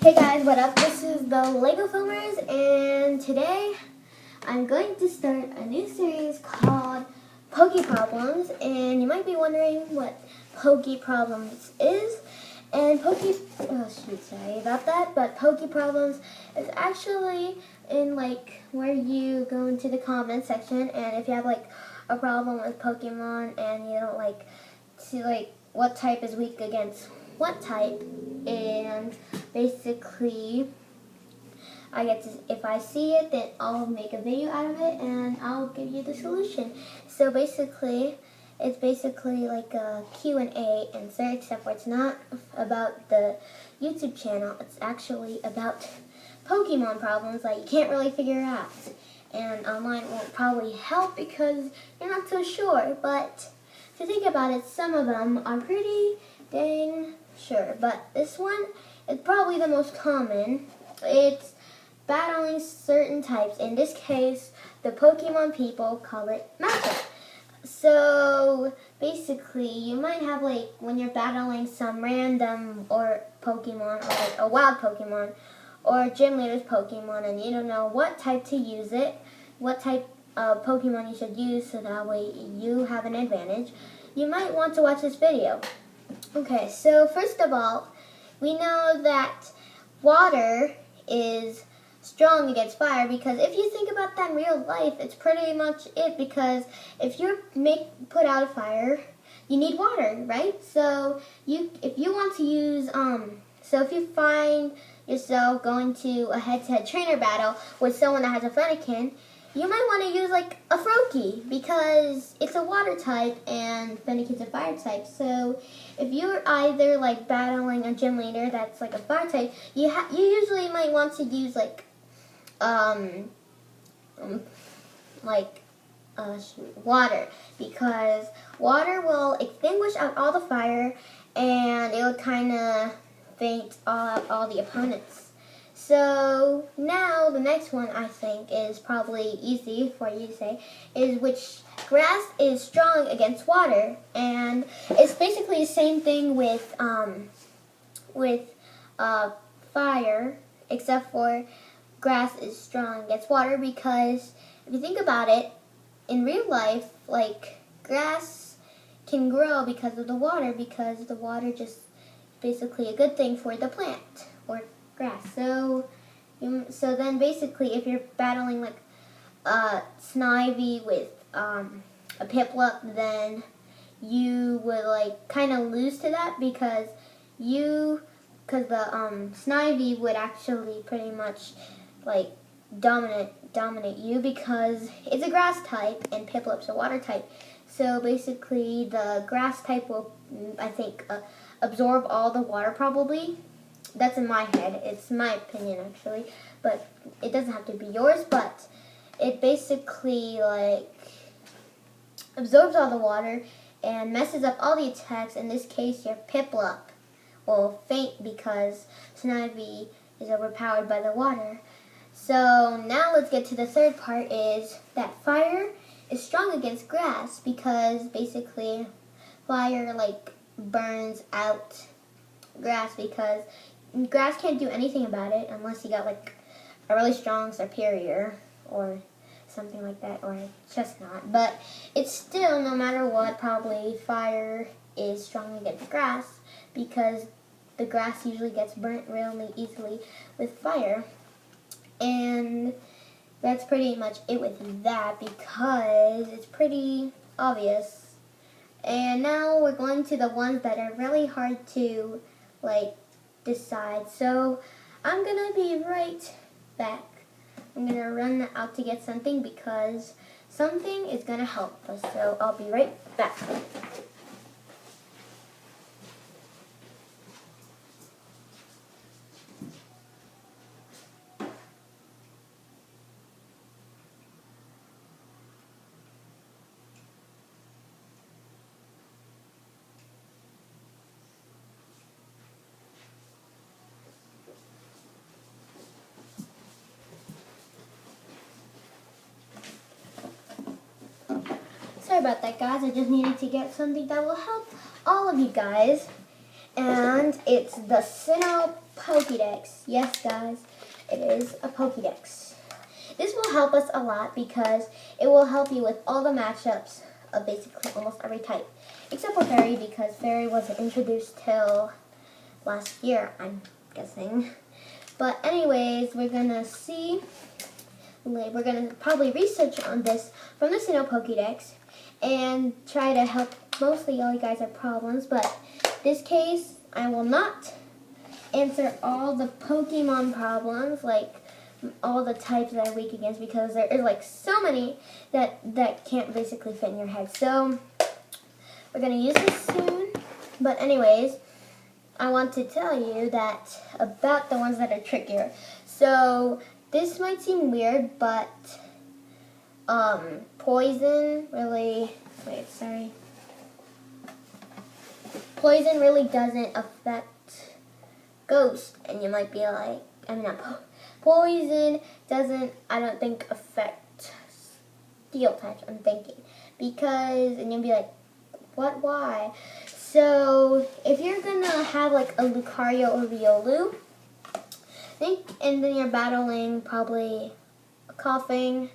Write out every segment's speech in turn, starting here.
Hey guys, what up? This is the Lego Filmers, and today I'm going to start a new series called PokéProblems, and you might be wondering what PokéProblems is. And sorry about that, but PokéProblems is actually in where you go into the comment section, and if you have a problem with Pokemon and you don't see what type is weak against what type, and basically if I see it, then I'll make a video out of it and I'll give you the solution. So basically it's like a Q&A answer, except for it's not about the YouTube channel. It's actually about Pokemon problems that you can't really figure out, and online won't probably help because you're not so sure. But if you think about it, some of them are pretty dang sure, but this one is probably the most common. It's battling certain types. In this case, the Pokemon people call it matchup. So basically, you might have when you're battling some random or Pokemon, or a wild Pokemon, or gym leader's Pokemon, and you don't know what type to use it, what type of Pokemon you should use, so that way you have an advantage. You might want to watch this video. Okay, so first of all, we know that water is strong against fire, because if you think about that in real life, it's pretty much it, because if you're put out a fire, you need water, right? So if you want to use if you find yourself going to a head-to-head trainer battle with someone that has a Fennekin, you might want to use a Froakie, because it's a water type and Fennekin's a fire type. So if you're either battling a gym leader that's a fire type, you usually might want to use water, because water will extinguish out all the fire and it will kind of faint all the opponents. So now the next one, I think, is probably easy for you to say, is which grass is strong against water. And it's basically the same thing with fire, except for grass is strong against water, because if you think about it, in real life, grass can grow because of the water, because the water just basically a good thing for the plant or grass. So then basically, if you're battling a Snivy with a Piplup, then you would kind of lose to that, because the Snivy would actually pretty much dominate you, because it's a grass type and Piplup's a water type. So basically, the grass type will, I think, absorb all the water probably. That's in my head. It's my opinion, actually, but it doesn't have to be yours. But it basically absorbs all the water and messes up all the attacks. In this case, your Piplup will faint because Snivy is overpowered by the water. So now let's get to the third part, is that fire is strong against grass, because basically fire burns out grass, because grass can't do anything about it unless you got a really strong superior or something like that, or a chestnut. But it's still, no matter what, probably fire is strong against grass, because the grass usually gets burnt really easily with fire. And that's pretty much it with that, because it's pretty obvious. And now we're going to the ones that are really hard to decide. So I'm gonna be right back. I'm gonna run out to get something, because something is gonna help us. So I'll be right back. Sorry about that, guys. I just needed to get something that will help all of you guys. and it's the Sinnoh Pokédex. Yes, guys, it is a Pokédex. This will help us a lot because it will help you with all the matchups of basically almost every type, except for Fairy, because Fairy wasn't introduced till last year, I'm guessing. But anyways, we're gonna probably research on this from the Sinnoh Pokédex and try to help mostly all you guys have problems. But this case, I will not answer all the Pokemon problems, like all the types that are weak against, because there is like so many that can't basically fit in your head. So we're gonna use this soon. But anyways, I want to tell you that about the ones that are trickier. So this might seem weird, but poison really doesn't affect ghost. And you might be like, poison doesn't, I don't think, affect steel types, I'm thinking. Because, and you'll be like, what, why? So, if you're gonna have like a Lucario or Riolu, and then you're battling probably a Coughing,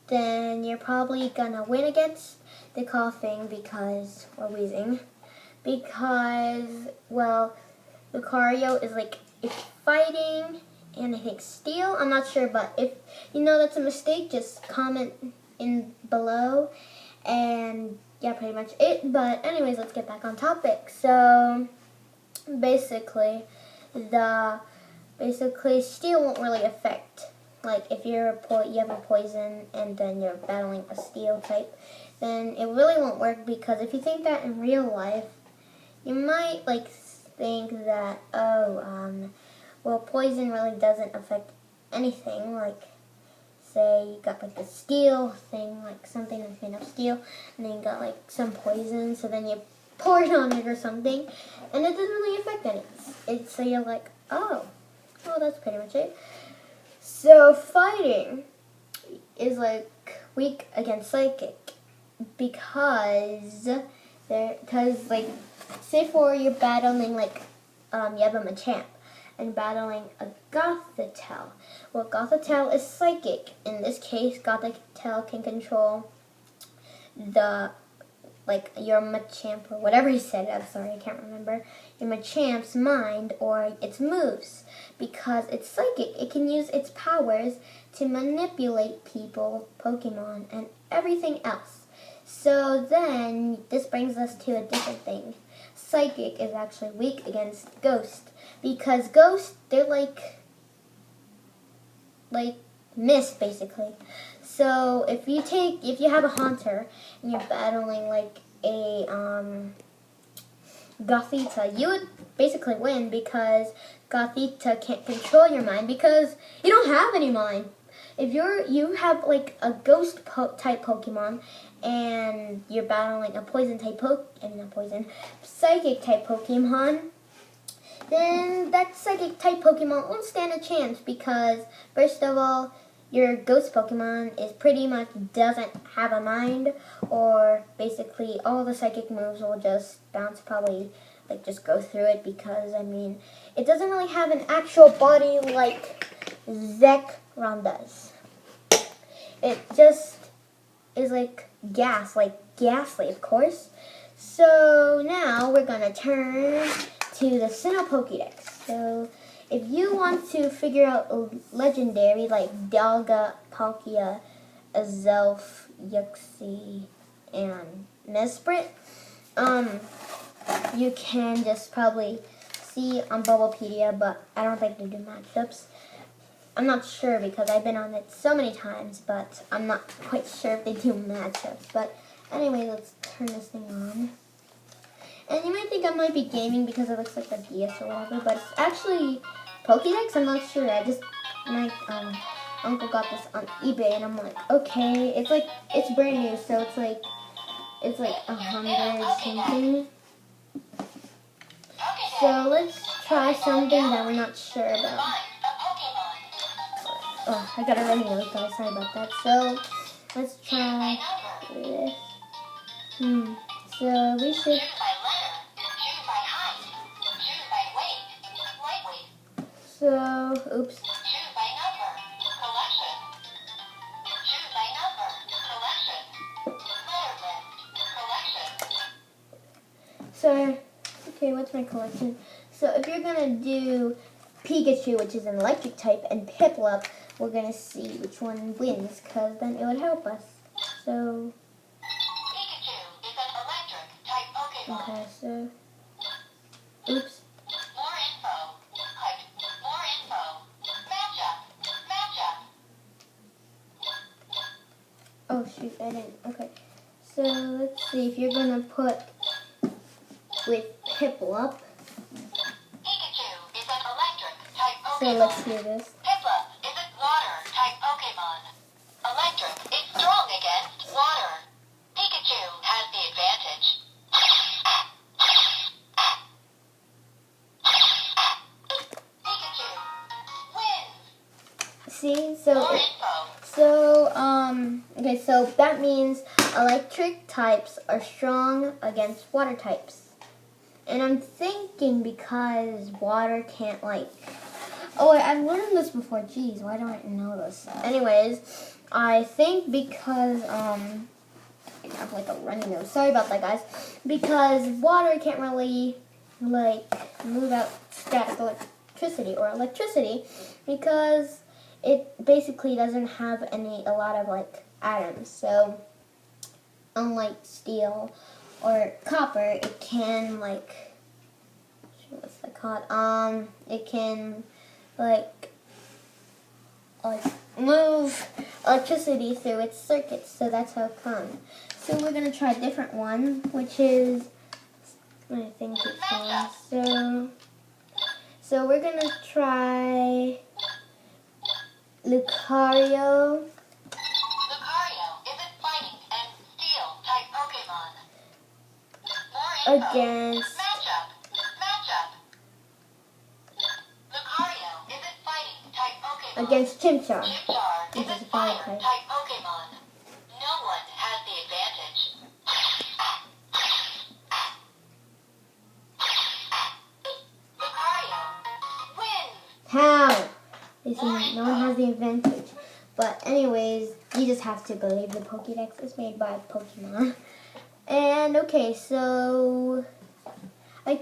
then you're probably gonna win against the Coughing or Wheezing, because, well, Lucario is like, it's fighting, and I think steel, I'm not sure, but if you know that's a mistake, just comment in below, and yeah, pretty much it. But anyways, let's get back on topic. So basically steel won't really affect, like if you have a poison and then you're battling a steel type, then it really won't work, because if you think that in real life, you might like think that, well, poison really doesn't affect anything. Like, say you got like a steel thing, like something that's made of steel, and then you got like some poison, so then you pour it on it or something, and it doesn't really affect anything. So you're like, oh, well, that's pretty much it. So fighting is like weak against psychic, because like, say for you're battling like you have a Machamp and battling a Gothitelle. Well, Gothitelle is psychic. In this case, Gothitelle can control your Machamp, or whatever he said, I'm sorry, I can't remember, your Machamp's mind or its moves. Because it's psychic, it can use its powers to manipulate people, Pokemon, and everything else. So then, this brings us to a different thing. Psychic is actually weak against Ghost, because Ghost, they're like mist, basically. So if you have a Haunter and you're battling like a Gothita, you would basically win, because Gothita can't control your mind, because you don't have any mind. If you have like a ghost type Pokemon and you're battling a poison type psychic type Pokemon, then that psychic type Pokemon won't stand a chance, because first of all, your ghost Pokemon is pretty much doesn't have a mind, or basically all the psychic moves will just bounce, probably like just go through it, because I mean, it doesn't really have an actual body like Zekrom does. It just is like ghastly, of course. So now we're gonna turn to the Sinnoh Pokédex. So if you want to figure out a legendary like Dalga, Palkia, Azelf, Yuxi, and Mesprit, you can just probably see on Bubblepedia, but I don't think they do matchups. I'm not sure, because I've been on it so many times, but I'm not quite sure if they do matchups. But anyway, let's turn this thing on. And you might think I might be gaming because it looks like a DS or whatever, but it's actually Pokédex. I'm not sure. My uncle got this on eBay, and I'm like, okay, it's brand new, so it's like 100 something. So let's try something that we're not sure about. Oh, I got a runny nose, guys. Sorry about that. So let's try this. So we should. So, oops. Choose by number. Collection. Choose by number. Collection. Letter list. Collection. So, okay, what's my collection? So if you're gonna do Pikachu, which is an electric type, and Piplup, we're gonna see which one wins, because then it would help us. So, Pikachu is an electric type Pokemon. okay, so, oops. More info. Click. More info. Matchup. Matchup. Oh shoot, I didn't. Okay, so let's see if you're gonna put with Piplup. Pikachu is an electric type Pokemon. So let's hear this. Piplup is a water type Pokemon. Electric is strong against water. Pikachu has the advantage. Pikachu wins. See, More info. okay, so that means electric types are strong against water types. And I'm thinking because water can't oh wait, I've learned this before. Jeez, why don't I know this? Anyways, I think because I have like a runny nose. Sorry about that, guys. Because water can't really move out static electricity or electricity because it basically doesn't have a lot of atoms. So unlike steel or copper, it can what's that called? It can move electricity through its circuits, so that's how it comes. So we're gonna try a different one, which is I think it's so we're gonna try Lucario. Lucario is a fighting and steel type Pokemon. More info. Against Matchup. Lucario is a fighting type Pokemon. against Chimchar. Chimchar is Which a is a fire fire type. type Pokemon. No one has the advantage. Lucario wins. How? You see, no one has the advantage. But anyways, you just have to believe the Pokédex is made by Pokemon. And okay, so I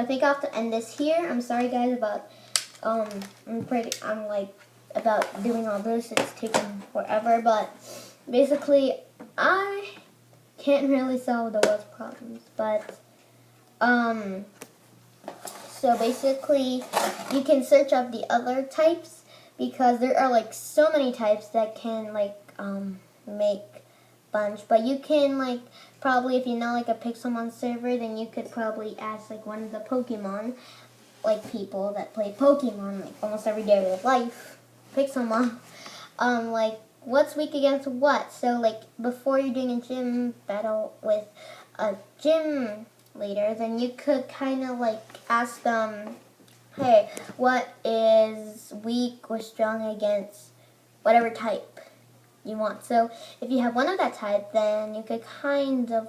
think I'll have to end this here. I'm sorry guys about about doing all this. It's taking forever, but basically I can't really solve the world's problems. But so basically you can search up the other types because there are so many types that can make bunch, but you can probably, if you know a Pixelmon server, then you could probably ask one of the Pokemon people that play Pokemon almost every day of their life, Pixelmon, what's weak against what. So before you're doing a gym battle with a gym leader, then you could kind of ask them, hey, what is weak or strong against whatever type you want. So if you have one of that type, then you could kind of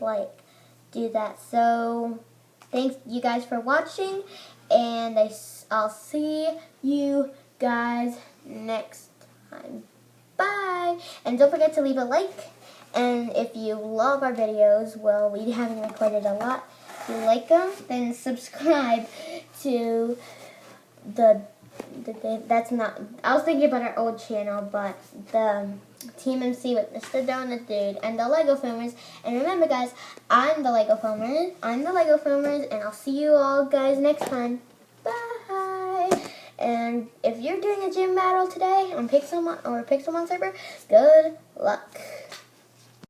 do that. So thanks you guys for watching, and I'll see you guys next time. Bye! And don't forget to leave a like, and if you love our videos, well, we haven't recorded a lot. If you like them, then subscribe to that's not, I was thinking about our old channel, but the Team MC with Mr. Donut Dude and the Lego Filmers. And remember guys, I'm the Lego Filmers, and I'll see you all guys next time. Bye! And if you're doing a gym battle today on Pixelmon server, good luck.